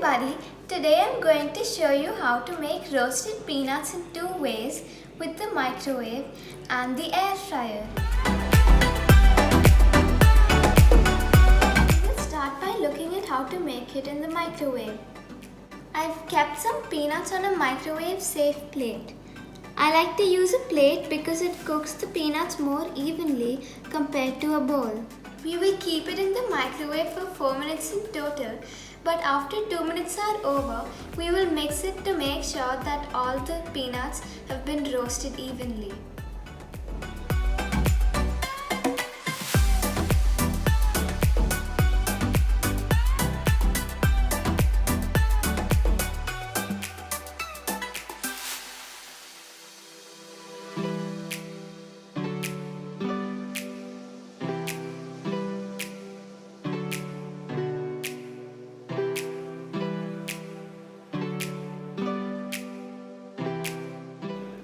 everybody, today I'm going to show you how to make roasted peanuts in two ways with the microwave and the air fryer. We'll start by looking at how to make it in the microwave. I've kept some peanuts on a microwave safe plate. I like to use a plate because it cooks the peanuts more evenly compared to a bowl. We will keep it in the microwave for 4 minutes in total, but after 2 minutes are over, we will mix it to make sure that all the peanuts have been roasted evenly.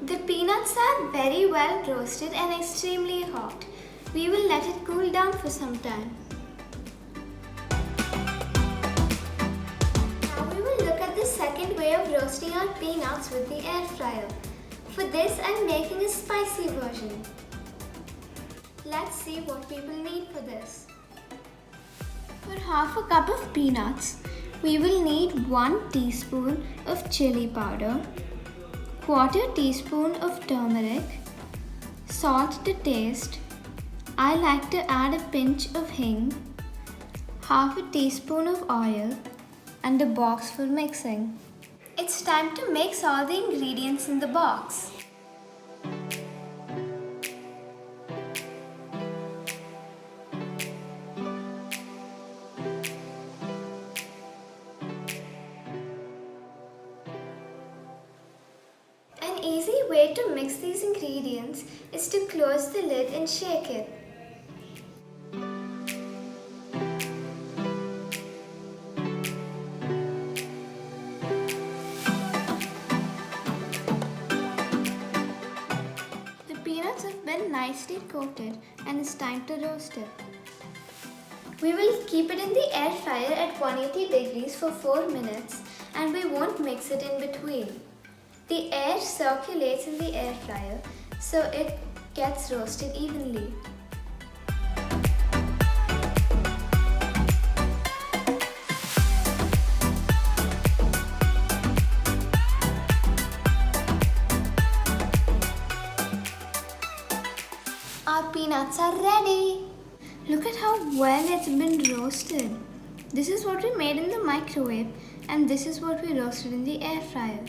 The peanuts are very well roasted and extremely hot. We will let it cool down for some time. Now we will look at the second way of roasting our peanuts with the air fryer. For this, I am making a spicy version. Let's see what we will need for this. For half a cup of peanuts, we will need 1 teaspoon of chili powder, 1/4 teaspoon of turmeric, salt to taste. I like to add a pinch of hing, half a teaspoon of oil, and a box for mixing. It's time to mix all the ingredients in the box. An easy way to mix these ingredients is to close the lid and shake it. The peanuts have been nicely coated and it's time to roast it. We will keep it in the air fryer at 180 degrees for 4 minutes and we won't mix it in between. The air circulates in the air fryer, so it gets roasted evenly. Our peanuts are ready. Look at how well it's been roasted. This is what we made in the microwave, and this is what we roasted in the air fryer.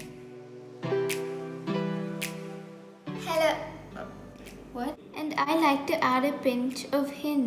Hello. What? And I like to add a pinch of hing.